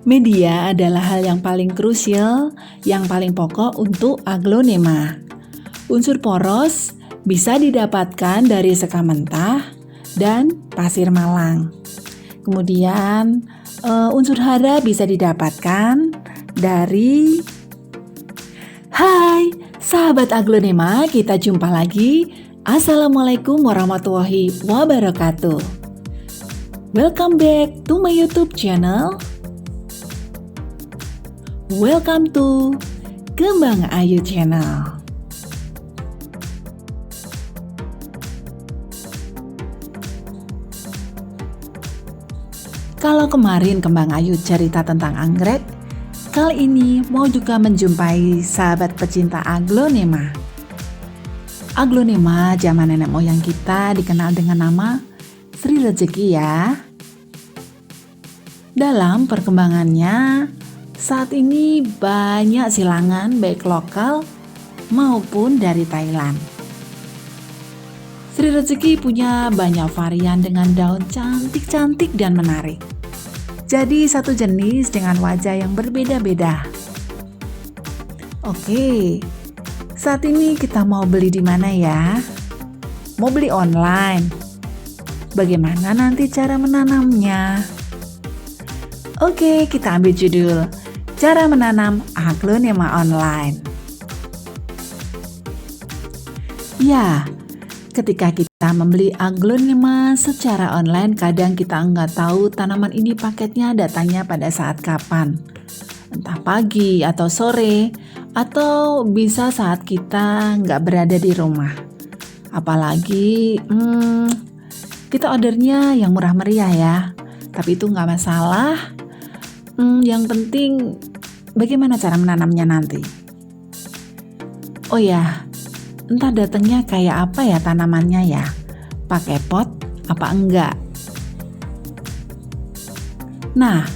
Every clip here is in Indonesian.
Media adalah hal yang paling krusial, yang paling pokok untuk aglonema. Unsur poros bisa didapatkan dari sekam mentah dan pasir malang. Kemudian unsur hara bisa didapatkan dari... Hai, sahabat aglonema, kita jumpa lagi. Assalamualaikum warahmatullahi wabarakatuh. Welcome back to my YouTube channel. Welcome to Kembang Ayu Channel. Kalau kemarin Kembang Ayu cerita tentang anggrek, kali ini mau juga menjumpai sahabat pecinta aglonema. Aglonema zaman nenek moyang kita dikenal dengan nama Sri Rejeki ya. Dalam perkembangannya, saat ini banyak silangan baik lokal maupun dari Thailand. Sri Rejeki punya banyak varian dengan daun cantik-cantik dan menarik. Jadi satu jenis dengan wajah yang berbeda-beda. Oke, saat ini kita mau beli di mana ya? Mau beli online. Bagaimana nanti cara menanamnya? Oke, kita ambil judul Cara Menanam Aglonema Online. Ya, ketika kita membeli aglonema secara online, kadang kita nggak tahu tanaman ini paketnya datangnya pada saat kapan. Entah pagi atau sore, atau bisa saat kita nggak berada di rumah. Apalagi kita ordernya yang murah meriah ya, tapi itu nggak masalah. Yang penting bagaimana cara menanamnya nanti. Oh ya, entah datangnya kayak apa ya tanamannya ya, pakai pot apa enggak. Nah,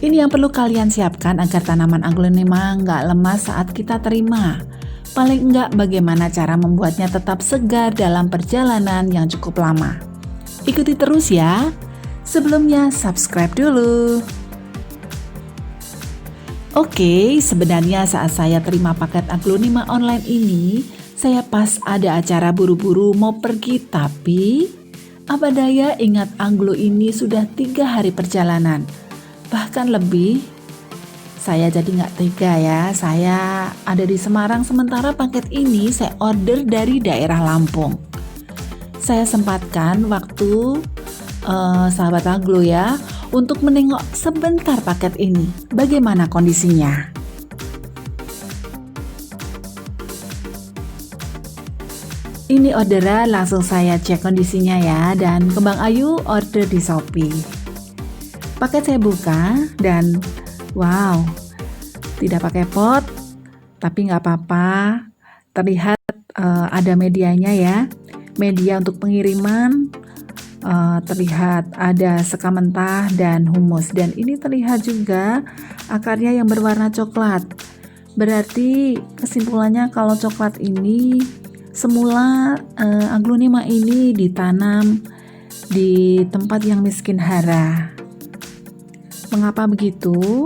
ini yang perlu kalian siapkan agar tanaman aglonema nggak lemas saat kita terima. Paling enggak bagaimana cara membuatnya tetap segar dalam perjalanan yang cukup lama. Ikuti terus ya. Sebelumnya subscribe dulu. Oke, sebenarnya saat saya terima paket aglonema online ini, saya pas ada acara buru-buru mau pergi, tapi apa daya ingat aglo ini sudah 3 hari perjalanan, bahkan lebih. Saya jadi nggak tega ya, saya ada di Semarang sementara paket ini saya order dari daerah Lampung. Saya sempatkan waktu sahabat aglo ya, untuk menengok sebentar paket ini, bagaimana kondisinya. Ini orderan langsung saya cek kondisinya ya, dan Kembang Ayu order di Shopee. Paket saya buka dan wow, tidak pakai pot, tapi nggak apa-apa. Terlihat ada medianya ya, media untuk pengiriman. Terlihat ada sekam mentah dan humus, dan ini terlihat juga akarnya yang berwarna coklat. Berarti kesimpulannya kalau coklat ini semula aglonema ini ditanam di tempat yang miskin hara. Mengapa begitu?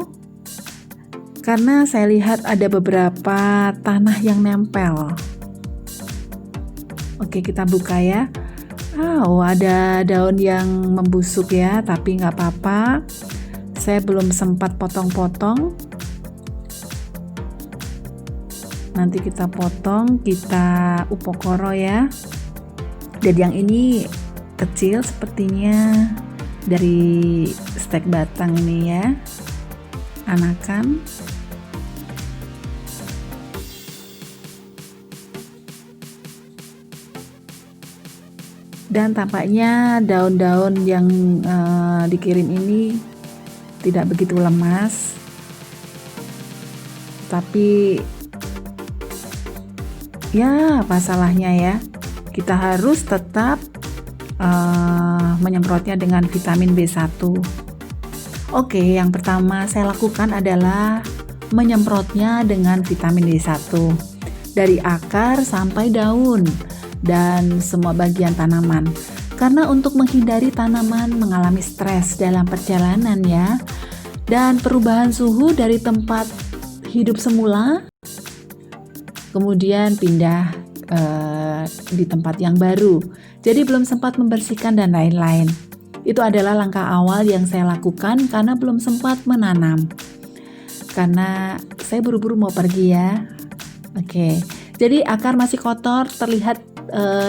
Karena saya lihat ada beberapa tanah yang nempel. Oke, kita buka ya. Ada daun yang membusuk ya, tapi nggak apa-apa. Saya belum sempat potong-potong. Nanti kita potong, kita upokoro ya. Dan yang ini kecil sepertinya dari stek batang ini ya, anakan. Dan tampaknya daun-daun yang dikirim ini tidak begitu lemas, tapi ya apa salahnya ya, kita harus tetap menyemprotnya dengan vitamin B1. Oke, yang pertama saya lakukan adalah menyemprotnya dengan vitamin B1 dari akar sampai daun dan semua bagian tanaman. Karena untuk menghindari tanaman mengalami stres dalam perjalanan ya, dan perubahan suhu dari tempat hidup semula kemudian pindah di tempat yang baru, jadi belum sempat membersihkan dan lain-lain. Itu adalah langkah awal yang saya lakukan karena belum sempat menanam, karena saya buru-buru mau pergi ya. Oke, jadi akar masih kotor, terlihat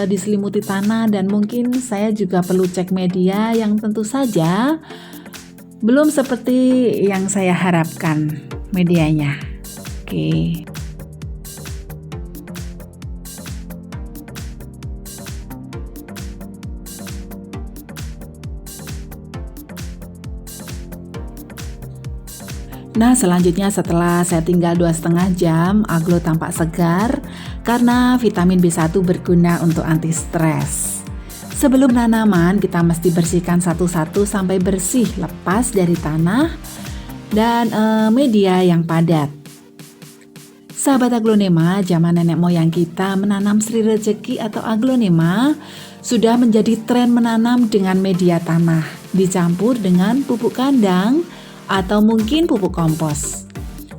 diselimuti tanah, dan mungkin saya juga perlu cek media yang tentu saja belum seperti yang saya harapkan medianya. Oke. Nah, selanjutnya setelah saya tinggal 2,5 jam, aglo tampak segar karena vitamin B1 berguna untuk anti stres. Sebelum tanaman, kita mesti bersihkan satu-satu sampai bersih, lepas dari tanah dan media yang padat. Sahabat aglonema, zaman nenek moyang kita menanam Sri Rejeki atau aglonema sudah menjadi tren menanam dengan media tanah, dicampur dengan pupuk kandang atau mungkin pupuk kompos.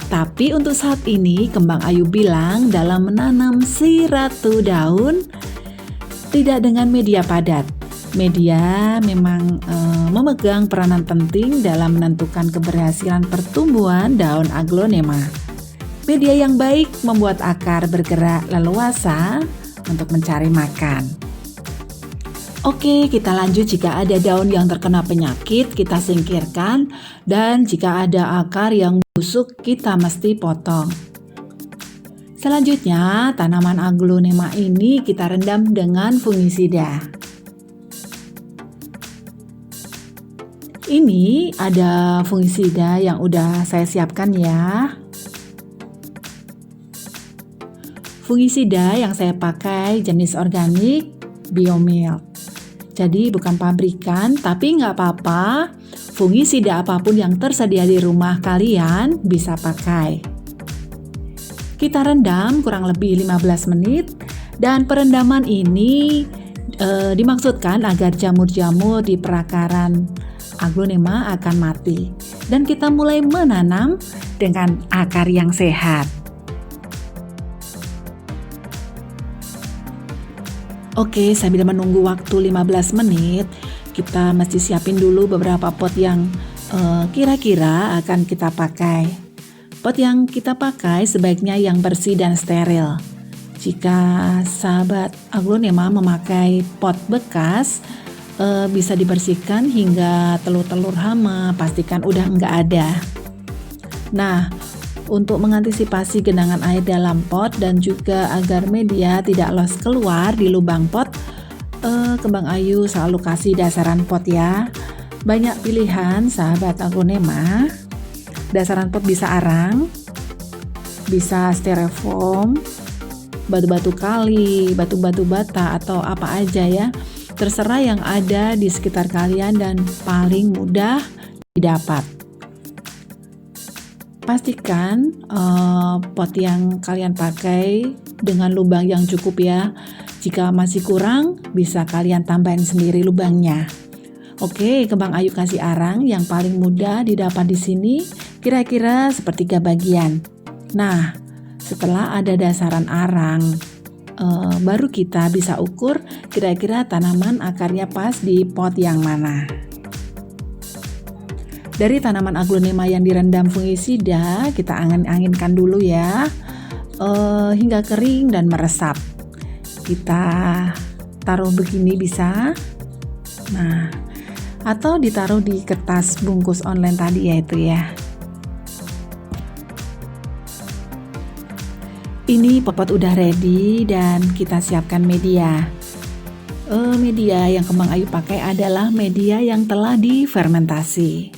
Tapi untuk saat ini, Kembang Ayu bilang dalam menanam si ratu daun tidak dengan media padat. Media memang memegang peranan penting dalam menentukan keberhasilan pertumbuhan daun aglonema. Media yang baik membuat akar bergerak leluasa untuk mencari makan. Oke, kita lanjut. Jika ada daun yang terkena penyakit, kita singkirkan, dan jika ada akar yang busuk, kita mesti potong. Selanjutnya, tanaman aglonema ini kita rendam dengan fungisida. Ini ada fungisida yang udah saya siapkan ya. Fungisida yang saya pakai jenis organik Biomilk. Jadi bukan pabrikan, tapi nggak apa-apa, fungisida apapun yang tersedia di rumah kalian bisa pakai. Kita rendam kurang lebih 15 menit, dan perendaman ini dimaksudkan agar jamur-jamur di perakaran aglonema akan mati, dan kita mulai menanam dengan akar yang sehat. Oke, sambil menunggu waktu 15 menit, kita mesti siapin dulu beberapa pot yang kira-kira akan kita pakai. Pot yang kita pakai sebaiknya yang bersih dan steril. Jika sahabat aglonema memakai pot bekas, bisa dibersihkan hingga telur-telur hama, pastikan udah nggak ada. Nah, untuk mengantisipasi genangan air dalam pot dan juga agar media tidak los keluar di lubang pot, Kembang Ayu selalu kasih dasaran pot ya. Banyak pilihan sahabat aglonema. Dasaran pot bisa arang, bisa styrofoam, batu-batu kali, batu-batu bata, atau apa aja ya. Terserah yang ada di sekitar kalian dan paling mudah didapat. Pastikan pot yang kalian pakai dengan lubang yang cukup ya. Jika masih kurang, bisa kalian tambahin sendiri lubangnya. Oke, Kembang Ayu kasih arang yang paling mudah didapat di sini, kira-kira sepertiga bagian. Nah, setelah ada dasaran arang, baru kita bisa ukur kira-kira tanaman akarnya pas di pot yang mana. Dari tanaman aglonema yang direndam fungisida, kita angin-anginkan dulu ya, hingga kering dan meresap. Kita taruh begini bisa, nah, atau ditaruh di kertas bungkus online tadi ya itu ya. Ini pot udah ready dan kita siapkan media. Media yang Kembang Ayu pakai adalah media yang telah difermentasi.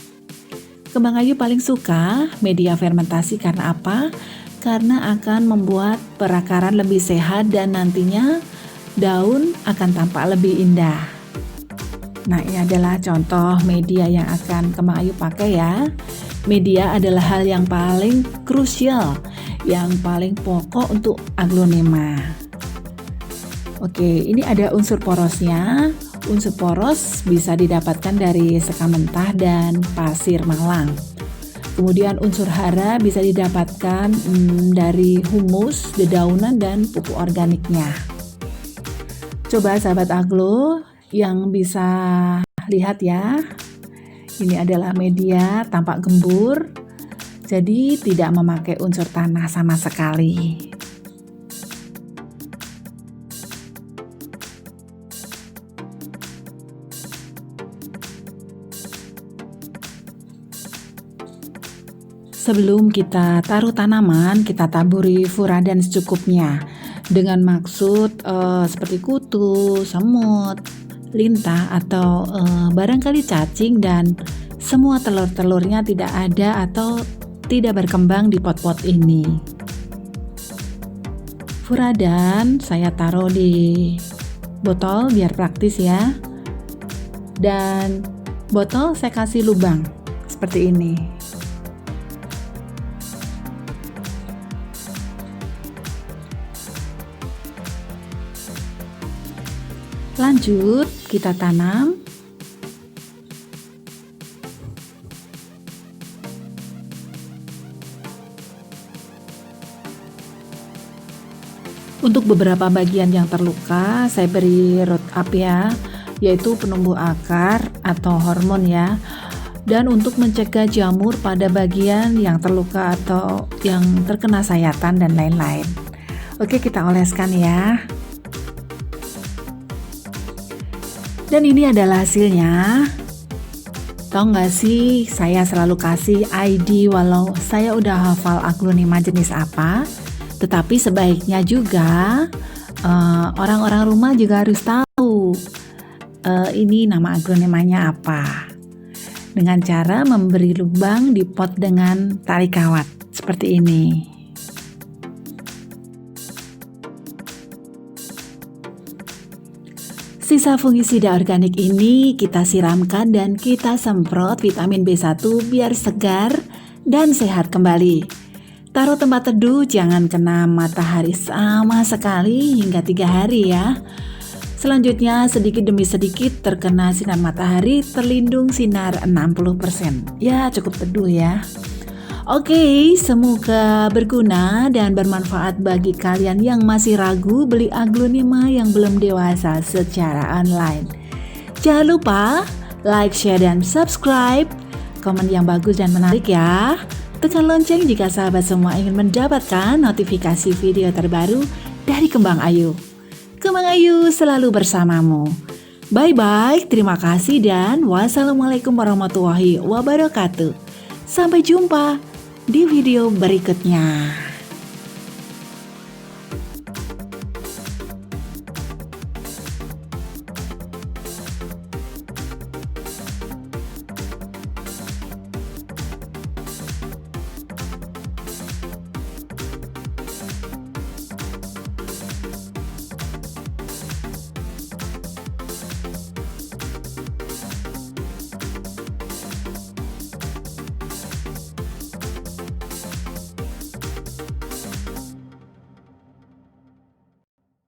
Kembang Ayu paling suka media fermentasi karena apa? Karena akan membuat perakaran lebih sehat dan nantinya daun akan tampak lebih indah. Nah, ini adalah contoh media yang akan Kembang Ayu pakai ya. Media adalah hal yang paling krusial, yang paling pokok untuk aglonema. Oke, ini ada unsur porosnya. Unsur poros bisa didapatkan dari sekam mentah dan pasir malang. Kemudian unsur hara bisa didapatkan dari humus, dedaunan, dan pupuk organiknya. Coba sahabat aglo yang bisa lihat ya, ini adalah media tampak gembur, jadi tidak memakai unsur tanah sama sekali. Sebelum kita taruh tanaman, kita taburi furadan secukupnya dengan maksud seperti kutu, semut, lintah, atau barangkali cacing, dan semua telur-telurnya tidak ada atau tidak berkembang di pot-pot ini. Furadan saya taruh di botol biar praktis ya, dan botol saya kasih lubang seperti ini. Lanjut, kita tanam. Untuk beberapa bagian yang terluka, saya beri root up ya, yaitu penumbuh akar atau hormon ya. Dan untuk mencegah jamur pada bagian yang terluka atau yang terkena sayatan dan lain-lain. Oke, kita oleskan ya. Dan ini adalah hasilnya. Tahu nggak sih, saya selalu kasih ID walau saya udah hafal aglonema jenis apa. Tetapi sebaiknya juga orang-orang rumah juga harus tahu ini nama aglonemanya apa. Dengan cara memberi lubang di pot dengan tali kawat seperti ini. Sisa fungisida organik ini kita siramkan dan kita semprot vitamin B1 biar segar dan sehat kembali. Taruh tempat teduh, jangan kena matahari sama sekali hingga 3 hari ya. Selanjutnya sedikit demi sedikit terkena sinar matahari, terlindung sinar 60%. Ya cukup teduh ya. Oke, semoga berguna dan bermanfaat bagi kalian yang masih ragu beli aglonema yang belum dewasa secara online. Jangan lupa like, share, dan subscribe. Komen yang bagus dan menarik ya. Tekan lonceng jika sahabat semua ingin mendapatkan notifikasi video terbaru dari Kembang Ayu. Kembang Ayu selalu bersamamu. Bye-bye, terima kasih dan wassalamualaikum warahmatullahi wabarakatuh. Sampai jumpa di video berikutnya.